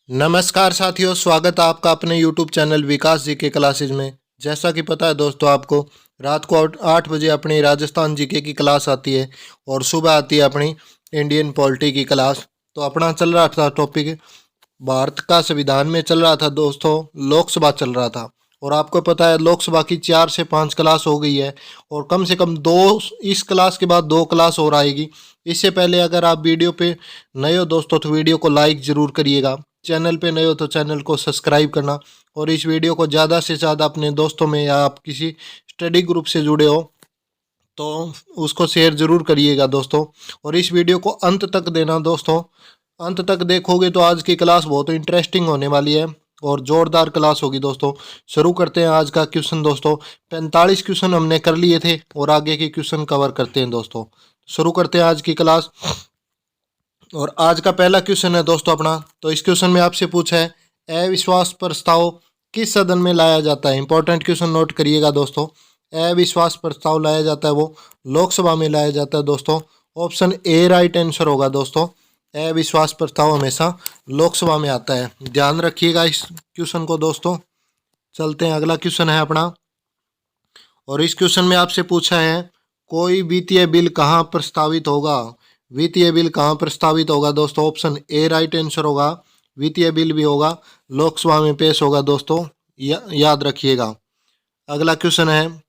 नमस्कार साथियों, स्वागत है आपका अपने YouTube चैनल विकास जी के क्लासेज में। जैसा कि पता है दोस्तों, आपको रात को 8 बजे अपनी राजस्थान जीके की क्लास आती है और सुबह आती है अपनी इंडियन पॉलिटी की क्लास। तो अपना चल रहा था टॉपिक, भारत का संविधान में चल रहा था दोस्तों, लोकसभा चल रहा था। और आपको पता है लोकसभा की 4 से 5 क्लास हो गई है और कम से कम दो, इस क्लास के बाद 2 क्लास और आएगी। इससे पहले अगर आप वीडियो पे नए हो दोस्तों तो वीडियो को लाइक ज़रूर करिएगा, चैनल पे नए हो तो चैनल को सब्सक्राइब करना और इस वीडियो को ज़्यादा से ज़्यादा अपने दोस्तों में या आप किसी स्टडी ग्रुप से जुड़े हो तो उसको शेयर ज़रूर करिएगा दोस्तों। और इस वीडियो को अंत तक देना दोस्तों, अंत तक देखोगे तो आज की क्लास बहुत इंटरेस्टिंग होने वाली है और ज़ोरदार क्लास होगी दोस्तों। शुरू करते हैं आज का क्वेश्चन दोस्तों। 45 क्वेश्चन हमने कर लिए थे और आगे के क्वेश्चन कवर करते हैं दोस्तों। शुरू करते हैं आज की क्लास। और आज का पहला क्वेश्चन है दोस्तों अपना, तो इस क्वेश्चन में आपसे पूछा है अविश्वास प्रस्ताव किस सदन में लाया जाता है। इंपॉर्टेंट क्वेश्चन नोट करिएगा दोस्तों। अविश्वास प्रस्ताव लाया जाता है वो लोकसभा में लाया जाता है दोस्तों। ऑप्शन ए राइट आंसर होगा दोस्तों। अविश्वास प्रस्ताव हमेशा लोकसभा में आता है, ध्यान रखिएगा इस क्वेश्चन को दोस्तों। चलते हैं, अगला क्वेश्चन है अपना और इस क्वेश्चन में आपसे पूछा है कोई वित्तीय बिल कहाँ प्रस्तावित होगा। वित्तीय बिल कहाँ प्रस्तावित होगा दोस्तों। ऑप्शन ए राइट आंसर होगा। वित्तीय बिल भी होगा लोकसभा में पेश होगा दोस्तों, याद रखिएगा। अगला क्वेश्चन है,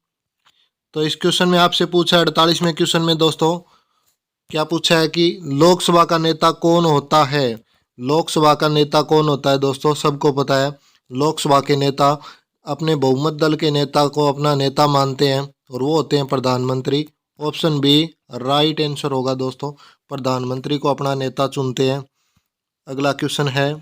तो इस क्वेश्चन में आपसे पूछा है 48वें क्वेश्चन में दोस्तों क्या पूछा है कि लोकसभा का नेता कौन होता है। लोकसभा का नेता कौन होता है दोस्तों, सबको पता है लोकसभा के नेता अपने बहुमत दल के नेता को अपना नेता मानते हैं और वो होते हैं प्रधानमंत्री। ऑप्शन बी राइट आंसर होगा दोस्तों, प्रधानमंत्री को अपना नेता चुनते हैं। अगला क्वेश्चन है,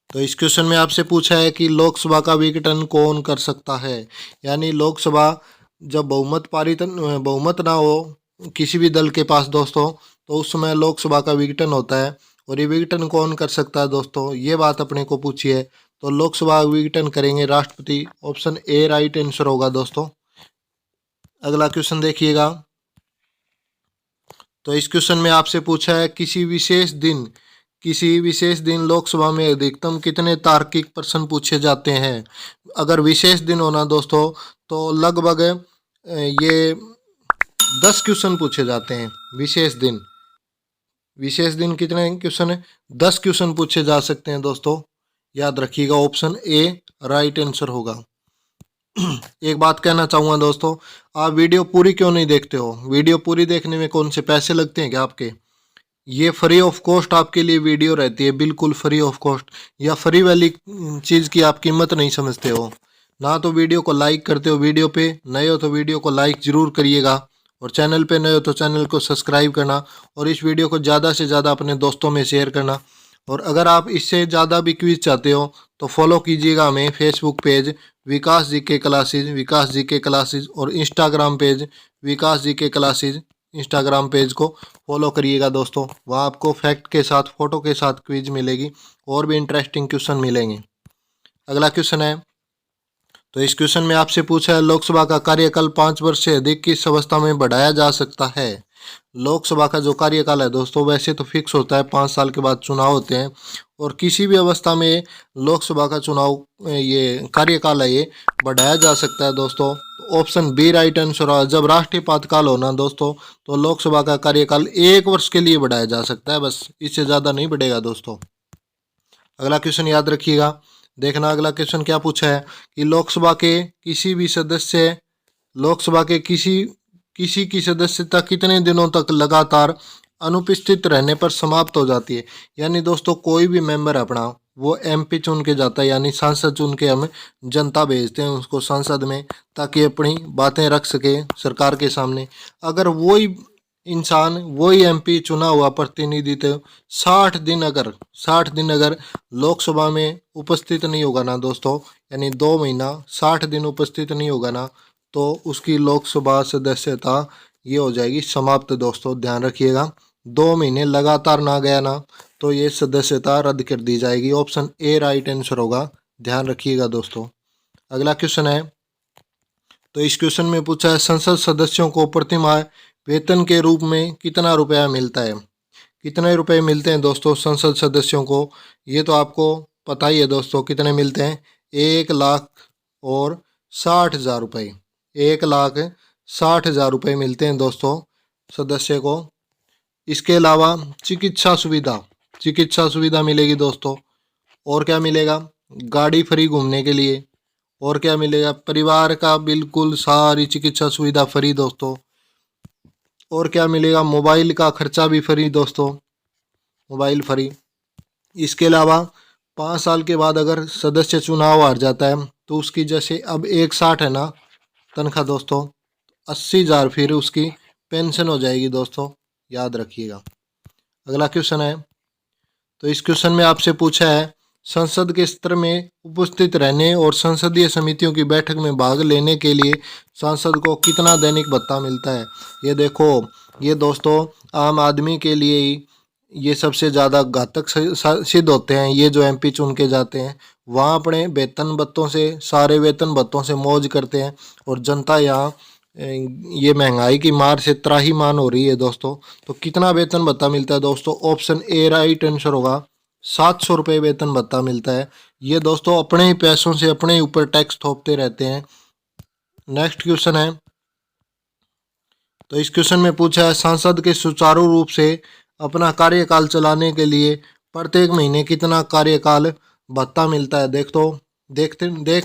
तो इस क्वेश्चन में आपसे पूछा है कि लोकसभा का विघटन कौन कर सकता है। यानी लोकसभा जब बहुमत ना हो किसी भी दल के पास दोस्तों, तो उस समय लोकसभा का विघटन होता है। और ये विघटन कौन कर सकता है दोस्तों, ये बात अपने को पूछी है। तो लोकसभा विघटन करेंगे राष्ट्रपति। ऑप्शन ए राइट आंसर होगा दोस्तों। अगला क्वेश्चन देखिएगा, तो इस क्वेश्चन में आपसे पूछा है किसी विशेष दिन लोकसभा में अधिकतम कितने तार्किक प्रश्न पूछे जाते हैं। अगर विशेष दिन होना दोस्तों तो लगभग ये 10 क्वेश्चन पूछे जाते हैं। विशेष दिन कितने क्वेश्चन है, 10 क्वेश्चन पूछे जा सकते हैं दोस्तों, याद रखिएगा। ऑप्शन ए राइट आंसर होगा। एक बात कहना चाहूँगा दोस्तों, आप वीडियो पूरी क्यों नहीं देखते हो। वीडियो पूरी देखने में कौन से पैसे लगते हैं क्या आपके। ये फ्री ऑफ कॉस्ट आपके लिए वीडियो रहती है, बिल्कुल फ्री ऑफ कॉस्ट। या फ्री वाली चीज़ की आप कीमत नहीं समझते हो ना, तो वीडियो को लाइक करते हो। वीडियो पे नए हो तो वीडियो को लाइक ज़रूर करिएगा और चैनल पे नए हो तो चैनल को सब्सक्राइब करना और इस वीडियो को ज़्यादा से ज़्यादा अपने दोस्तों में शेयर करना। और अगर आप इससे ज़्यादा भी क्विज चाहते हो तो फॉलो कीजिएगा हमें फेसबुक पेज विकास जी के क्लासेज और इंस्टाग्राम पेज विकास जी के क्लासेज। इंस्टाग्राम पेज को फॉलो करिएगा दोस्तों, वहाँ आपको फैक्ट के साथ फ़ोटो के साथ क्विज मिलेगी और भी इंटरेस्टिंग क्वेश्चन मिलेंगे। अगला क्वेश्चन है, तो इस क्वेश्चन में आपसे पूछा है लोकसभा का कार्यकाल 5 वर्ष से अधिक किस अवस्था में बढ़ाया जा सकता है। लोकसभा का जो कार्यकाल है दोस्तों वैसे तो फिक्स होता है, 5 साल के बाद चुनाव होते हैं और किसी भी अवस्था में लोकसभा का चुनाव ये कार्यकाल है ये बढ़ाया जा सकता है दोस्तों। ऑप्शन बी राइट आंसर है। जब राष्ट्रीय पातकाल होना दोस्तों तो लोकसभा का कार्यकाल 1 वर्ष के लिए बढ़ाया जा सकता है, बस इससे ज़्यादा नहीं बढ़ेगा दोस्तों। अगला क्वेश्चन याद रखिएगा, देखना अगला क्वेश्चन क्या पूछा है कि लोकसभा के किसी की सदस्यता कितने दिनों तक लगातार अनुपस्थित रहने पर समाप्त हो जाती है। यानी दोस्तों कोई भी मेंबर अपना वो एमपी चुन के जाता है, यानी सांसद चुन के हम जनता भेजते हैं उसको संसद में ताकि अपनी बातें रख सके सरकार के सामने। अगर वही एमपी चुना हुआ प्रतिनिधि तो 60 दिन अगर लोकसभा में उपस्थित नहीं होगा ना दोस्तों, यानी 2 महीना 60 दिन उपस्थित नहीं होगा ना, तो उसकी लोकसभा सदस्यता ये हो जाएगी समाप्त दोस्तों, ध्यान रखिएगा। 2 महीने लगातार ना गया ना तो ये सदस्यता रद्द कर दी जाएगी। ऑप्शन ए राइट आंसर होगा, ध्यान रखिएगा दोस्तों। अगला क्वेश्चन है, तो इस क्वेश्चन में पूछा है संसद सदस्यों को प्रतिमाह वेतन के रूप में कितना रुपया मिलता है। कितने रुपए मिलते हैं दोस्तों संसद सदस्यों को, ये तो आपको पता ही है दोस्तों। कितने मिलते हैं? 1,60,000 रुपये। 1,60,000 रुपये मिलते हैं दोस्तों सदस्य को। इसके अलावा चिकित्सा सुविधा मिलेगी दोस्तों। और क्या मिलेगा? गाड़ी फ्री घूमने के लिए। और क्या मिलेगा? परिवार का बिल्कुल सारी चिकित्सा सुविधा फ्री दोस्तों। और क्या मिलेगा? मोबाइल का खर्चा भी फ्री दोस्तों, मोबाइल फ्री। इसके अलावा 5 साल के बाद अगर सदस्य चुनाव हार जाता है तो उसकी, जैसे अब 1,60 है ना तनख्वाह दोस्तों, 80,000 फिर उसकी पेंशन हो जाएगी दोस्तों, याद रखिएगा। अगला क्वेश्चन है, तो इस क्वेश्चन में आपसे पूछा है संसद के सत्र में उपस्थित रहने और संसदीय समितियों की बैठक में भाग लेने के लिए सांसद को कितना दैनिक भत्ता मिलता है। ये देखो, ये दोस्तों आम आदमी के लिए ही ये सबसे ज़्यादा घातक सिद्ध होते हैं। ये जो एमपी चुन के जाते हैं वहाँ अपने वेतन भत्तों से, सारे वेतन भत्तों से मौज करते हैं, और जनता यहाँ ये महंगाई की मार से त्राहीमाम हो रही है दोस्तों। तो कितना वेतन भत्ता मिलता है दोस्तों? ऑप्शन ए राइट आंसर होगा, 700 रुपये वेतन भत्ता मिलता है। ये दोस्तों अपने ही पैसों से अपने ही ऊपर टैक्स थोपते रहते हैं। नेक्स्ट क्वेश्चन है, तो इस क्वेश्चन में पूछा है सांसद के सुचारू रूप से अपना कार्यकाल चलाने के लिए प्रत्येक महीने कितना कार्यकाल भत्ता मिलता है। देख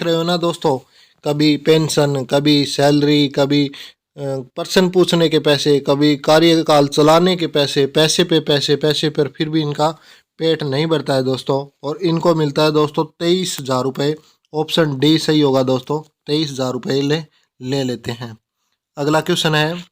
रहे हो ना दोस्तों, कभी पेंशन, कभी सैलरी, कभी पर्सन पूछने के पैसे, कभी कार्यकाल चलाने के पैसे, पैसे पे पैसे, पैसे पर, फिर भी इनका पेट नहीं भरता है दोस्तों। और इनको मिलता है दोस्तों 23,000 रुपये। ऑप्शन डी सही होगा दोस्तों, 23,000 रुपये ले लेते हैं। अगला क्वेश्चन है,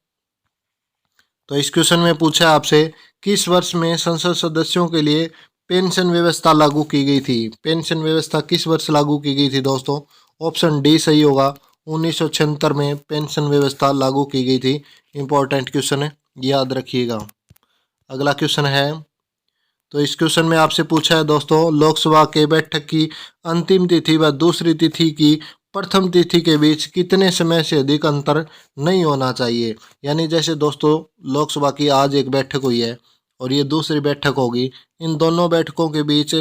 तो इस क्वेश्चन में पूछा है आपसे किस वर्ष में संसद सदस्यों के लिए पेंशन व्यवस्था लागू की गई थी। पेंशन व्यवस्था किस वर्ष लागू की गई थी दोस्तों? ऑप्शन डी सही होगा, 1976 में पेंशन व्यवस्था लागू की गई थी। इंपॉर्टेंट क्वेश्चन है, याद रखिएगा। अगला क्वेश्चन है, तो इस क्वेश्चन में आपसे पूछा है दोस्तों लोकसभा के बैठक की अंतिम तिथि व दूसरी तिथि की प्रथम तिथि के बीच कितने समय से अधिक अंतर नहीं होना चाहिए। यानी जैसे दोस्तों लोकसभा की आज एक बैठक हुई है और ये दूसरी बैठक होगी, इन दोनों बैठकों के बीच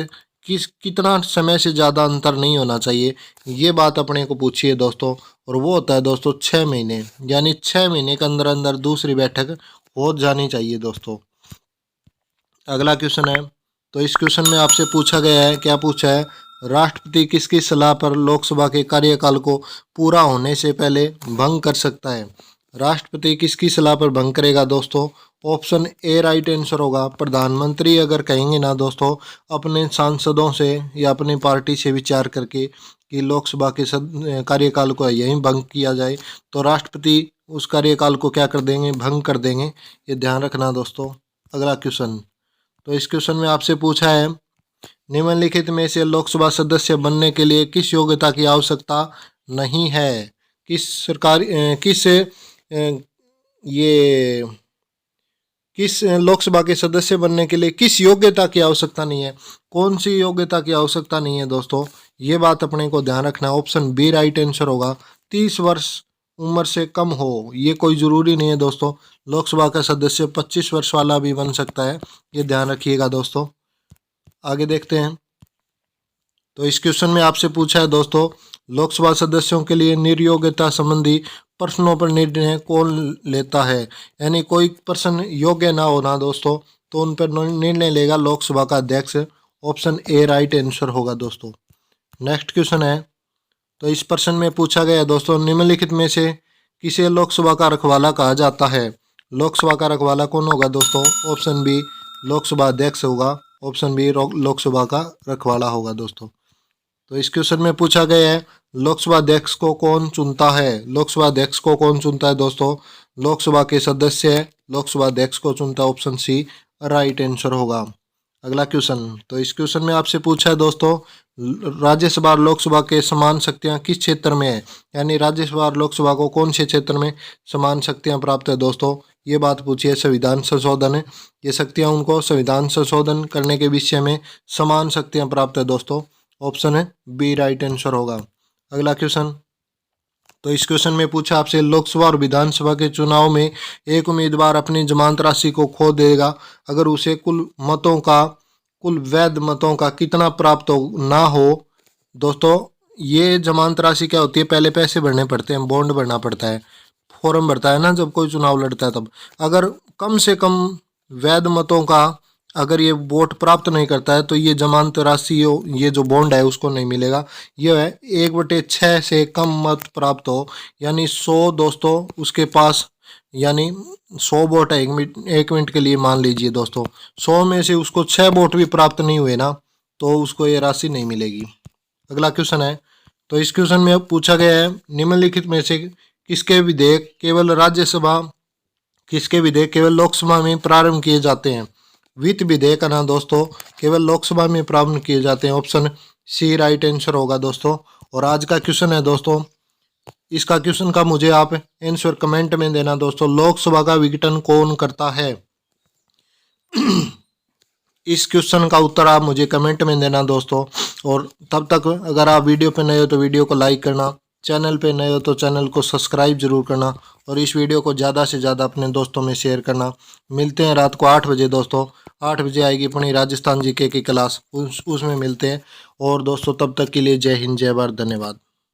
कितना समय से ज़्यादा अंतर नहीं होना चाहिए, ये बात अपने को पूछी है दोस्तों। और वो होता है दोस्तों 6 महीने, यानी 6 महीने के अंदर अंदर दूसरी बैठक हो जानी चाहिए दोस्तों। अगला क्वेश्चन है, तो इस क्वेश्चन में आपसे पूछा गया है, क्या पूछा है, राष्ट्रपति किसकी सलाह पर लोकसभा के कार्यकाल को पूरा होने से पहले भंग कर सकता है। राष्ट्रपति किसकी सलाह पर भंग करेगा दोस्तों? ऑप्शन ए राइट आंसर होगा, प्रधानमंत्री अगर कहेंगे ना दोस्तों अपने सांसदों से या अपनी पार्टी से विचार करके कि लोकसभा के कार्यकाल को यहीं भंग किया जाए, तो राष्ट्रपति उस कार्यकाल को क्या कर देंगे? भंग कर देंगे। ये ध्यान रखना दोस्तों। अगला क्वेश्चन, तो इस क्वेश्चन में आपसे पूछा है निम्नलिखित में से लोकसभा सदस्य बनने के लिए किस योग्यता की आवश्यकता नहीं है। किस लोकसभा के सदस्य बनने के लिए किस योग्यता की आवश्यकता नहीं है? कौन सी योग्यता की आवश्यकता नहीं है दोस्तों? ये बात अपने को ध्यान रखना है। ऑप्शन बी राइट आंसर होगा, 30 वर्ष उम्र से कम हो। ये कोई ज़रूरी नहीं है दोस्तों, लोकसभा का सदस्य 25 वर्ष वाला भी बन सकता है, ये ध्यान रखिएगा दोस्तों। आगे देखते हैं, तो इस क्वेश्चन में आपसे पूछा है दोस्तों लोकसभा सदस्यों के लिए निर्योग्यता संबंधी प्रश्नों पर निर्णय कौन लेता है। यानी कोई पर्सन योग्य ना होना दोस्तों, तो उन पर निर्णय लेगा लोकसभा का अध्यक्ष। ऑप्शन ए राइट आंसर होगा दोस्तों। नेक्स्ट क्वेश्चन है, तो इस प्रश्न में पूछा गया दोस्तों निम्नलिखित में से किसे लोकसभा का रखवाला कहा जाता है। लोकसभा का रखवाला कौन होगा दोस्तों? ऑप्शन बी लोकसभा अध्यक्ष होगा। ऑप्शन बी लोकसभा का रखवाला होगा दोस्तों। तो इस क्वेश्चन में पूछा गया है लोकसभा अध्यक्ष को कौन चुनता है। लोकसभा अध्यक्ष को कौन चुनता है दोस्तों? लोकसभा के सदस्य लोकसभा अध्यक्ष को चुनता है। ऑप्शन सी राइट आंसर होगा। अगला क्वेश्चन, तो इस क्वेश्चन में आपसे पूछा है दोस्तों राज्यसभा और लोकसभा के समान शक्तियां किस क्षेत्र में है। यानी राज्यसभा और लोकसभा को कौन से क्षेत्र में समान शक्तियां प्राप्त है दोस्तों? ये बात पूछी है, संविधान संशोधन है। ये शक्तियां उनको संविधान संशोधन करने के विषय में समान शक्तियां प्राप्त है दोस्तों। ऑप्शन है बी राइट आंसर होगा। अगला क्वेश्चन, तो इस क्वेश्चन में पूछा आपसे, लोकसभा और विधानसभा के चुनाव में एक उम्मीदवार अपनी जमानत राशि को खो देगा अगर उसे कुल वैध मतों का कितना प्राप्त ना हो। दोस्तों ये जमानत राशि क्या होती है, पहले पैसे भरने पड़ते हैं, बॉन्ड भरना पड़ता है, फॉर्म भरता है ना जब कोई चुनाव लड़ता है तब। अगर कम से कम वैध मतों का अगर ये वोट प्राप्त नहीं करता है तो ये जमानत राशि ये जो बॉन्ड है उसको नहीं मिलेगा। ये है 1/6 से कम मत प्राप्त हो, यानी 100 दोस्तों उसके पास, यानी 100 वोट है 1 मिनट के लिए मान लीजिए दोस्तों, 100 में से उसको 6 वोट भी प्राप्त नहीं हुए ना तो उसको ये राशि नहीं मिलेगी। अगला क्वेश्चन है, तो इस क्वेश्चन में अब पूछा गया है, निम्नलिखित में से किसके विधेयक केवल लोकसभा में प्रारंभ किए जाते हैं। वित्त विधेयक ना दोस्तों केवल लोकसभा में प्रारंभ किए जाते हैं, ऑप्शन सी राइट आंसर होगा दोस्तों। और आज का क्वेश्चन है दोस्तों, इसका क्वेश्चन का मुझे आप आंसर कमेंट में देना दोस्तों, लोकसभा का विघटन कौन करता है। इस क्वेश्चन का उत्तर आप मुझे कमेंट में देना दोस्तों। और तब तक अगर आप वीडियो पे नए हो तो वीडियो को लाइक करना, चैनल पे नए हो तो चैनल को सब्सक्राइब जरूर करना और इस वीडियो को ज़्यादा से ज़्यादा अपने दोस्तों में शेयर करना। मिलते हैं रात को 8 बजे दोस्तों, 8 बजे आएगी अपनी राजस्थान जीके की क्लास, उसमें मिलते हैं। और दोस्तों तब तक के लिए जय हिंद, जय भारत, धन्यवाद।